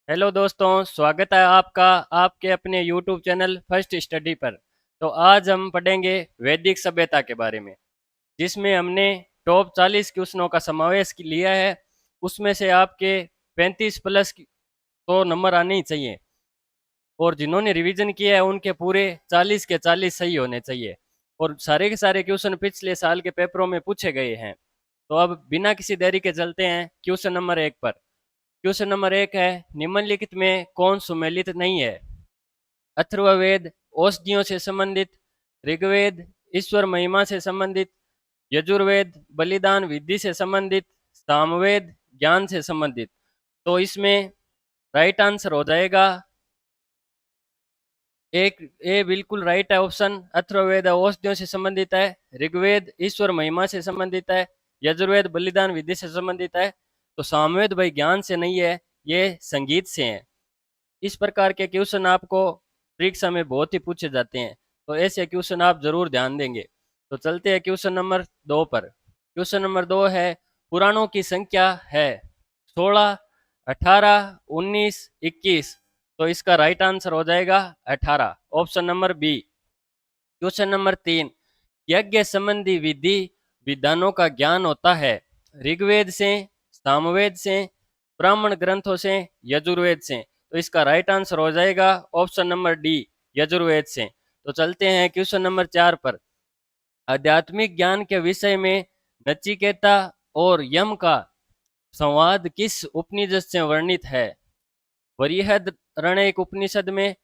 Hello दोस्तों, स्वागत है आपका आपके अपने यूट्यूब चैनल फर्स्ट स्टडी पर। तो आज हम पढ़ेंगे वैदिक सभ्यता के बारे में, जिसमें हमने टॉप 40 क्वेश्चनों का समावेश लिया है। उसमें से आपके 35 प्लस तो नंबर आने ही चाहिए, और जिन्होंने रिवीजन किया है उनके पूरे 40 के 40 सही होने चाहिए। और सारे के सारे क्वेश्चन पिछले साल के पेपरों में पूछे गए हैं। तो अब बिना किसी देरी के चलते हैं क्वेश्चन नंबर 1 पर। क्वेश्चन नंबर 1 है, निम्नलिखित में कौन सुमेलित नहीं है? अथर्ववेद औषधियों से संबंधित, ऋग्वेद ईश्वर महिमा से संबंधित, यजुर्वेद बलिदान विधि से संबंधित, सामवेद ज्ञान से संबंधित। तो इसमें राइट आंसर हो जाएगा एक ए, बिल्कुल राइट है ऑप्शन। अथर्ववेद औषधियों से संबंधित है, ऋग्वेद ईश्वर महिमा से संबंधित है, यजुर्वेद बलिदान विधि से संबंधित है। तो सामवेद भाई ज्ञान से नहीं है, ये संगीत से है। इस प्रकार के क्वेश्चन आपको परीक्षा में बहुत ही पूछे जाते हैं, तो ऐसे क्वेश्चन आप जरूर ध्यान देंगे। तो चलते हैं क्वेश्चन नंबर 2 पर। क्वेश्चन नंबर 2 है, पुराणों की संख्या है 16, 18, 19, 21। तो इसका राइट आंसर हो जाएगा 18, option number B. Question number 3, यज्ञ संबंधी विधि विधानों का ज्ञान होता है ऋग्वेद से, सामवेद से, ब्राह्मण ग्रंथों से, यजुर्वेद से। तो इसका राइट आंसर हो जाएगा ऑप्शन नंबर डी, यजुर्वेद से। तो चलते हैं क्वेश्चन नंबर 4 पर। आध्यात्मिक ज्ञान के विषय में नचिकेता और यम का संवाद किस उपनिषद से वर्णित है? बृहदारण्यक उपनिषद में,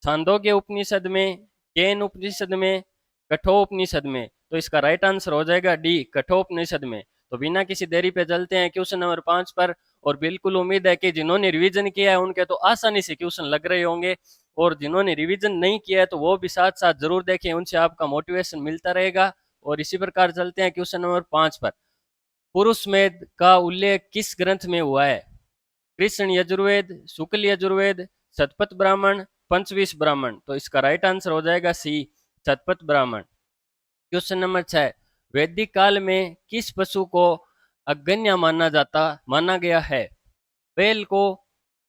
छांदोग्य उपनिषद में, केन उपनिषद में, कठोपनिषद में। तो इसका राइट आंसर हो जाएगा डी, कठोपनिषद में। तो बिना किसी देरी पे चलते हैं क्वेश्चन नंबर 5 पर। और बिल्कुल उम्मीद है कि जिन्होंने रिवीजन किया है उनके तो आसानी से क्वेश्चन लग रहे होंगे, और जिन्होंने रिवीजन नहीं किया है तो वो भी साथ साथ जरूर देखें, उनसे आपका मोटिवेशन मिलता रहेगा। और इसी प्रकार चलते हैं क्वेश्चन नंबर 5 पर। पुरुष में का उल्लेख किस ग्रंथ में हुआ है? कृष्ण यजुर्वेद, शुक्ल यजुर्वेद, शतपथ ब्राह्मण, पंचविश ब्राह्मण। तो इसका राइट आंसर हो जाएगा सी, शतपथ ब्राह्मण। क्वेश्चन नंबर 6, वैदिक काल में किस पशु को अगण्य माना गया है? बैल को,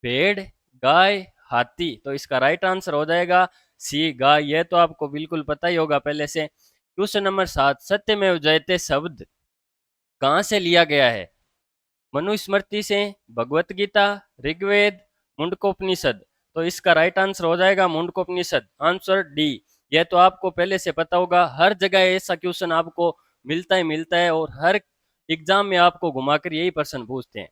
भेड़, गाय, हाथी। तो इसका राइट आंसर हो जाएगा सी, गाय। ये तो आपको बिल्कुल पता ही होगा पहले से। क्वेश्चन नंबर 7, सत्यमेव जयते शब्द कहाँ से लिया गया है? मनुस्मृति से, भगवत गीता, ऋग्वेद, मुंडकोपनिषद। तो इसका राइट आंसर हो जाएगा मुंडकोपनिषद, आंसर डी। यह तो आपको पहले से पता होगा, हर जगह ऐसा क्वेश्चन आपको मिलता ही मिलता है, और हर एग्जाम में आपको घुमाकर यही प्रश्न पूछते हैं।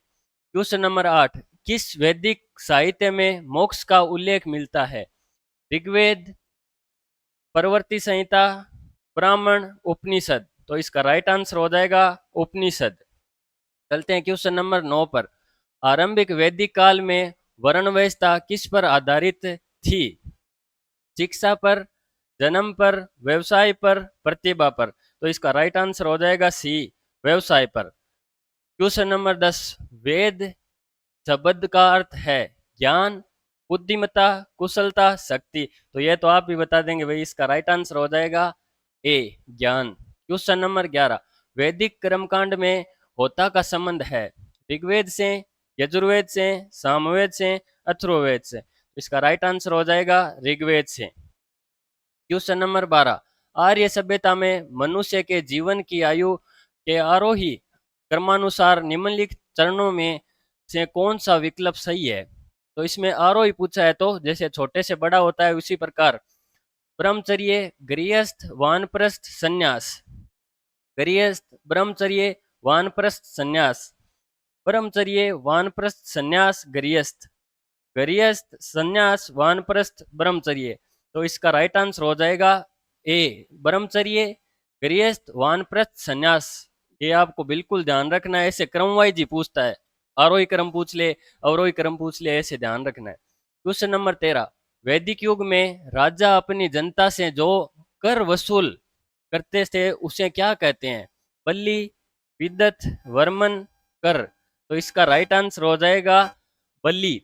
क्वेश्चन नंबर 8, किस वैदिक साहित्य में मोक्ष का उल्लेख मिलता है? ऋग्वेद, परवर्ती संहिता, ब्राह्मण, उपनिषद। तो इसका राइट आंसर हो जाएगा उपनिषद। चलते हैं क्वेश्चन नंबर 9 पर। आरंभिक वैदिक काल में वर्ण व्यवस्था किस पर आधारित थी? शिक्षा पर, जन्म पर, व्यवसाय पर, प्रतिभा पर। तो इसका राइट आंसर हो जाएगा सी, व्यवसाय पर। क्वेश्चन नंबर 10, वेद शब्द का अर्थ है ज्ञान, बुद्धिमत्ता, कुशलता, शक्ति। तो ये तो आप भी बता देंगे भाई, इसका राइट आंसर हो जाएगा ए, ज्ञान। क्वेश्चन नंबर 11, वैदिक कर्मकांड में होता का संबंध है ऋग्वेद से, यजुर्वेद से, सामवेद से, अथर्ववेद से। इसका राइट आंसर हो जाएगा ऋग्वेद से। क्वेश्चन नंबर 12, आर्य सभ्यता में मनुष्य के जीवन की आयु के आरोही क्रमानुसार निम्नलिखित चरणों में से कौन सा विकल्प सही है? तो इसमें आरोही पूछा है, तो जैसे छोटे से बड़ा होता है उसी प्रकार ब्रह्मचर्य, गृहस्थ, वानप्रस्थ, संन्यास। गृहस्थ, ब्रह्मचर्य, वानप्रस्थ, संन्यास। ब्रह्मचर्य, वानप्रस्थ, संन्यास, गृहस्थ। गृहस्थ, संन्यास, वानप्रस्थ, ब्रह्मचर्य। तो इसका राइट आंसर हो जाएगा ए, ब्रह्मचर्य, गृहस्थ, वानप्रस्थ, संन्यास। ये आपको बिल्कुल ध्यान रखना है, ऐसे क्रम वाइज ही पूछता है। आरोही क्रम पूछ ले, अवरोही क्रम पूछ ले, ऐसे ध्यान रखना है। क्वेश्चन नंबर 13, वैदिक युग में राजा अपनी जनता से जो कर वसूल करते थे उसे क्या कहते हैं? बल्ली, विद्वत, वर्मन, कर। तो इसका राइट आंसर हो जाएगा बल्ली,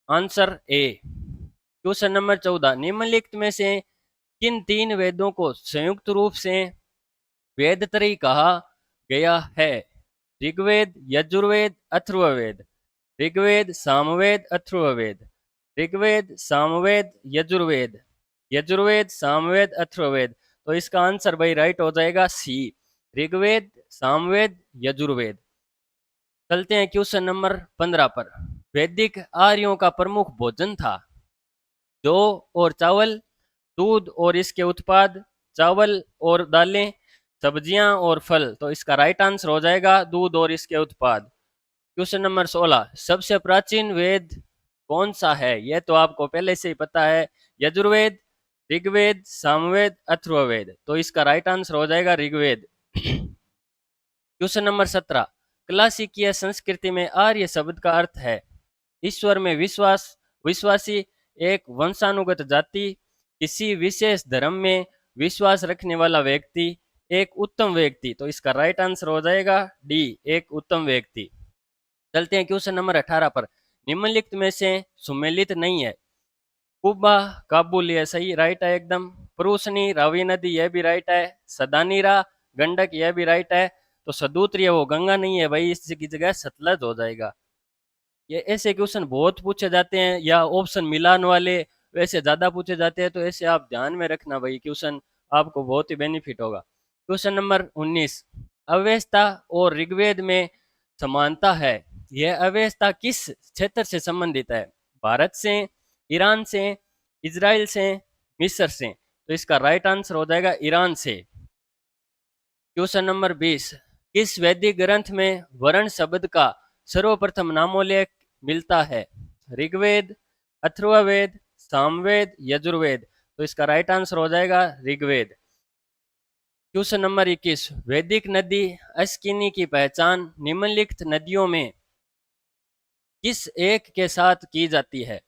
आंसर ए। क्वेश्चन नंबर 14, निम्नलिखित में से किन तीन वेदों को संयुक्त रूप से वेदत्रयी कहा गया है? ऋग्वेद, यजुर्वेद, अथर्ववेद। ऋग्वेद, सामवेद, अथर्ववेद, ऋग्वेद, सामवेद, यजुर्वेद, यजुर्वेद, सामवेद, अथर्ववेद। तो इसका आंसर भाई राइट हो जाएगा सी, ऋग्वेद, सामवेद, यजुर्वेद। चलते हैं क्वेश्चन नंबर 15 पर। वैदिक आर्यों का प्रमुख भोजन था जौ और चावल, दूध और इसके उत्पाद, चावल और दालें, सब्जियां और फल। तो इसका राइट आंसर हो जाएगा दूध और इसके उत्पाद। क्वेश्चन नंबर 16, सबसे प्राचीन वेद कौन सा है? यह तो आपको पहले से ही पता है, यजुर्वेद, ऋग्वेद, सामवेद, अथर्ववेद। तो इसका राइट आंसर हो जाएगा ऋग्वेद। क्वेश्चन नंबर 17, क्लासिकीय संस्कृति में आर्य शब्द का अर्थ है ईश्वर में विश्वास, विश्वासी, एक वंशानुगत जाति, किसी विशेष धर्म में विश्वास रखने वाला व्यक्ति, एक उत्तम व्यक्ति। तो इसका राइट आंसर हो जाएगा डी, एक उत्तम व्यक्ति। चलते हैं क्वेश्चन नंबर 18 पर। निम्नलिखित में से सुमेलित नहीं है। कुबा, काबुल, ये सही राइट है एकदम। परूसनी, रावी नदी, यह भी राइट है। सदानीरा, गंडक, यह भी राइट है। तो सदूत्री है वो गंगा नहीं है भाई, इसकी जगह सतलज हो जाएगा। ये ऐसे क्वेश्चन बहुत पूछे जाते हैं, या ऑप्शन मिलान वाले वैसे ज्यादा पूछे जाते हैं, तो ऐसे आप ध्यान में रखना भाई, क्वेश्चन आपको बहुत ही बेनिफिट होगा। क्वेश्चन नंबर 19, अवेस्ता और ऋग्वेद में समानता है, यह अवेस्ता किस क्षेत्र से संबंधित है? भारत से, ईरान से, इजराइल से, मिस्र से। तो इसका राइट आंसर हो जाएगा ईरान से। क्वेश्चन नंबर 20, किस वैदिक ग्रंथ में वर्ण शब्द का सर्वप्रथम नामोल्लेख मिलता है? ऋग्वेद, अथर्ववेद, सामवेद, यजुर्वेद। तो इसका राइट आंसर हो जाएगा ऋग्वेद। क्वेश्चन नंबर 21, वैदिक नदी अस्किनी की पहचान निम्नलिखित नदियों में किस एक के साथ की जाती है?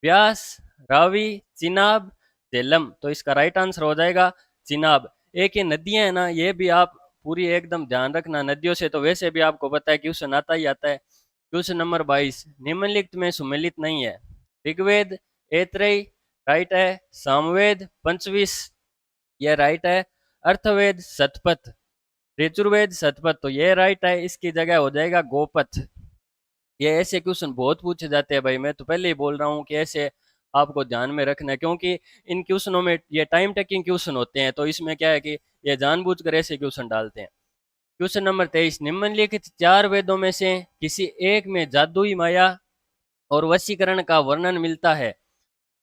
व्यास, रावी, चिनाब, झेलम। तो इसका राइट आंसर हो जाएगा चिनाब। एक ये नदियां है ना, ये भी आप पूरी एकदम ध्यान रखना नदियों से, तो वैसे भी आपको पता है क्वेश्चन आता ही आता है। क्वेश्चन नंबर 22, निम्नलिखित में सुमेलित नहीं है। ऋग्वेद, ऐत्रेय, राइट है। सामवेद, पंचविश, ये राइट है। अर्थवेद, शतपथ, ऋजुर्वेद, शतपथ। तो ये राइट है, इसकी जगह हो जाएगा गोपथ। ये ऐसे क्वेश्चन बहुत पूछे जाते हैं भाई, मैं तो पहले ही बोल रहा हूँ कि ऐसे आपको ध्यान में रखना है, क्योंकि इन क्वेश्चनों में ये टाइम टेकिंग क्वेश्चन होते हैं, तो इसमें क्या है कि ये जानबूझकर ऐसे क्वेश्चन डालते हैं। क्वेश्चन नंबर 23, निम्नलिखित चार वेदों में से किसी एक में जादुई माया और वशीकरण का वर्णन मिलता है?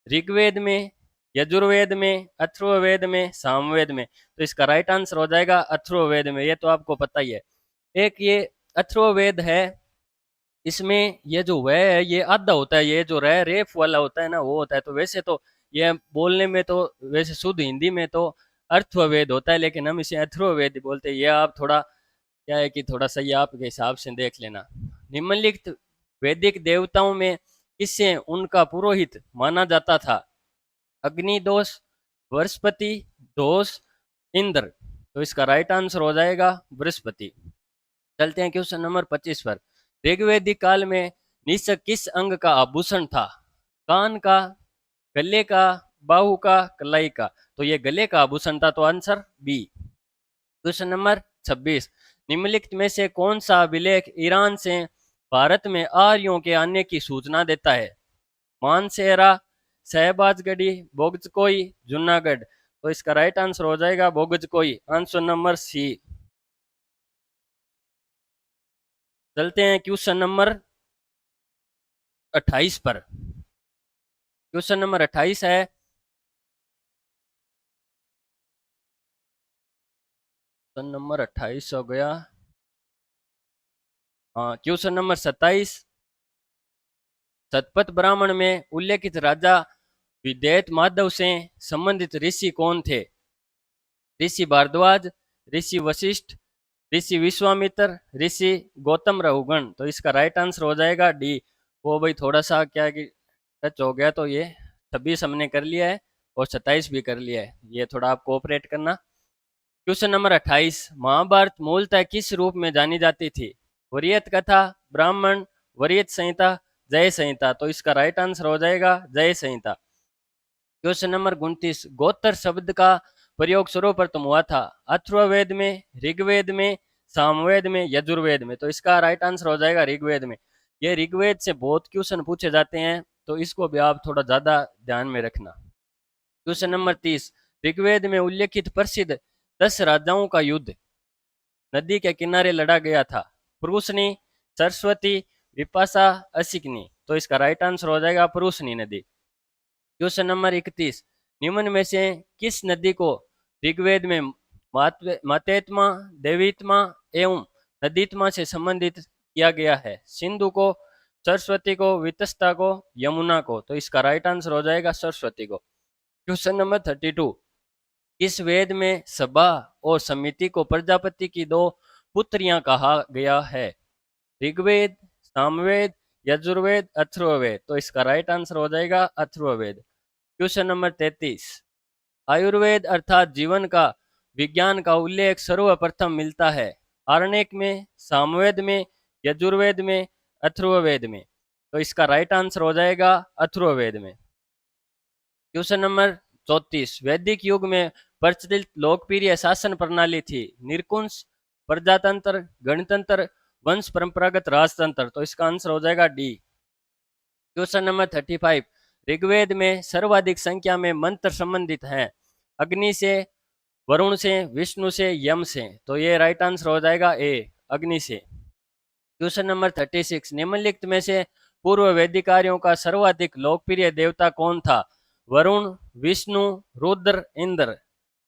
ऋग्वेद में, यजुर्वेद में, अथर्ववेद में, सामवेद में। तो इसका राइट आंसर हो जाएगा अथर्ववेद में, ये तो आपको पता ही है। एक ये अथर्ववेद है, इसमें ये जो वह है ये आधा होता है, ये जो रह रेफ वाला होता है ना वो होता है। तो वैसे तो ये बोलने में तो वैसे शुद्ध हिंदी में तो अर्थवेद होता है, लेकिन हम इसे अथर्ववेद बोलते हैं। ये आप थोड़ा क्या है कि थोड़ा सही आपके हिसाब से देख लेना। निम्नलिखित वैदिक देवताओं में किसे उनका पुरोहित माना जाता था? अग्निदोष, बृहस्पति, दोष, इंद्र। तो इसका राइट आंसर हो जाएगा बृहस्पति। चलते हैं क्वेश्चन नंबर 25 पर। ऋग्वेदिक काल में निषक किस अंग का आभूषण था? कान का, गले का, बाहु का, कलाई का। तो ये गले का आभूषण था, तो आंसर बी। क्वेश्चन नंबर 26, निम्नलिखित में से कौन सा अभिलेख ईरान से भारत में आर्यों के आने की सूचना देता है? मानसेरा, शहबाजगढ़ी, बोगजकोई, जूनागढ़। तो इसका राइट आंसर हो जाएगा बोगजकोई, आंसर नंबर सी। चलते हैं क्वेश्चन नंबर 28 पर। क्वेश्चन नंबर 28 है, क्वेश्चन नंबर 28 हो गया। हाँ, क्वेश्चन नंबर 27, शतपथ ब्राह्मण में उल्लेखित राजा विदेत माधव से संबंधित ऋषि कौन थे? ऋषि भारद्वाज, ऋषि वशिष्ठ, ऋषि विश्वामित्र, ऋषि गौतम रहुगण। तो इसका राइट आंसर हो जाएगा डी। वो भाई थोड़ा सा क्या है कि टच हो गया, तो ये 26 हमने कर लिया है और 27 भी कर लिया है, ये थोड़ा आप कोऑपरेट करना। क्वेश्चन नंबर 28, महाभारत मूलतः किस रूप में जानी जाती थी? वरीयत कथा, ब्राह्मण, वरीयत संहिता, जय संहिता। तो इसका राइट आंसर हो जाएगा जय संहिता। क्वेश्चन नंबर 29, गोत्र शब्द का प्रयोग सर्वप्रथम हुआ था अथर्ववेद में, ऋग्वेद में, सामवेद में, यजुर्वेद में। तो इसका राइट आंसर हो जाएगा ऋग्वेद में। ये ऋग्वेद से बहुत क्वेश्चन पूछे जाते हैं, तो इसको भी आप थोड़ा ज्यादा ध्यान में रखना। क्वेश्चन नंबर 30, ऋग्वेद में उल्लेखित प्रसिद्ध 10 राजाओं का युद्ध नदी के किनारे लड़ा गया था। पुरुषनी, सरस्वती, विपाशा, असिकनी। तो इसका राइट आंसर हो जाएगा पुरुषनी नदी। क्वेश्चन नंबर 31, निम्न में से किस नदी को ऋग्वेद में मातेत्मा, देवीत्मा एवं नदीत्मा से संबंधित किया गया है? सिंधु को, सरस्वती को, वितस्ता को, यमुना को। तो इसका राइट आंसर हो जाएगा सरस्वती को। क्वेश्चन नंबर 32, इस वेद में सभा और समिति को प्रजापति की दो पुत्रियां कहा गया है? ऋग्वेद, सामवेद, यजुर्वेद, अथर्ववेद। तो इसका राइट आंसर हो जाएगा अथर्ववेद। क्वेश्चन नंबर 33, आयुर्वेद अर्थात जीवन का विज्ञान का उल्लेख सर्वप्रथम मिलता है? आरण्यक में, सामवेद में, यजुर्वेद में, अथर्ववेद में। तो इसका राइट आंसर हो जाएगा अथर्ववेद में। क्वेश्चन नंबर 34, वैदिक युग में प्रचलित लोकप्रिय शासन प्रणाली थी? निरकुंश, प्रजातंत्र, गणतंत्र, वंश परंपरागत राजतंत्र। तो इसका आंसर हो जाएगा डी। क्वेश्चन नंबर 35, ऋग्वेद में सर्वाधिक संख्या में मंत्र संबंधित हैं? अग्नि से, वरुण से, विष्णु से, यम से। तो ये राइट आंसर हो जाएगा ए, अग्नि से। क्वेश्चन नंबर 36, निम्नलिखित में से पूर्व वैदिक कार्यों का सर्वाधिक लोकप्रिय देवता कौन था? वरुण, विष्णु, रुद्र, इंद्र।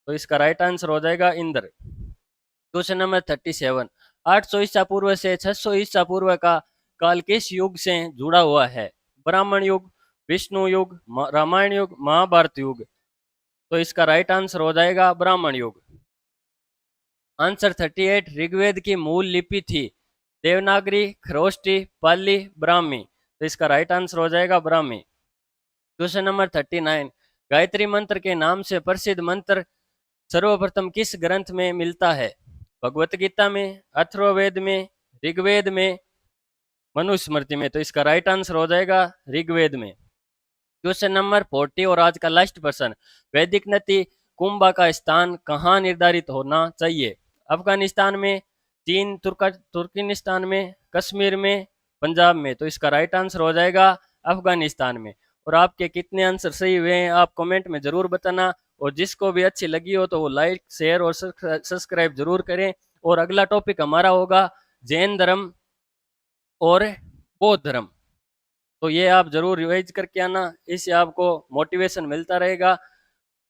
तो इसका राइट आंसर हो जाएगा इंद्र। क्वेश्चन नंबर 37, 800 ईसा पूर्व से 600 ईसा पूर्व का काल किस युग से जुड़ा हुआ है? ब्राह्मण युग, विष्णु युग, रामायण युग, महाभारत युग। तो इसका राइट आंसर हो जाएगा ब्राह्मण युग। आंसर 38, ऋग्वेद की मूल लिपि थी? देवनागरी, खरोष्टी, पाली, ब्राह्मी। तो इसका राइट आंसर हो जाएगा ब्राह्मी। क्वेश्चन नंबर 39, गायत्री मंत्र के नाम से प्रसिद्ध मंत्र सर्वप्रथम किस ग्रंथ में मिलता है? भगवत गीता में, अथर्ववेद में, ऋग्वेद में, मनुस्मृति में। तो इसका राइट आंसर हो जाएगा ऋग्वेद में। क्वेश्चन नंबर 40 और आज का लास्ट प्रश्न, वैदिक नदी कुंभा का स्थान कहाँ निर्धारित होना चाहिए? अफगानिस्तान में, चीन, तुर्कमेनिस्तान में, कश्मीर में, पंजाब में। तो इसका राइट आंसर हो जाएगा अफगानिस्तान में। और आपके कितने आंसर सही हुए हैं आप कमेंट में जरूर बताना, और जिसको भी अच्छी लगी हो तो वो लाइक, शेयर और सब्सक्राइब जरूर करें। और अगला टॉपिक हमारा होगा जैन धर्म और बौद्ध धर्म। तो ये आप जरूर रिवाइज करके आना, इससे आपको मोटिवेशन मिलता रहेगा।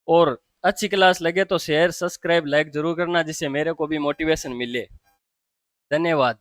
और अच्छी क्लास लगे तो शेयर, सब्सक्राइब, लाइक जरूर करना, जिससे मेरे को भी मोटिवेशन मिले। धन्यवाद।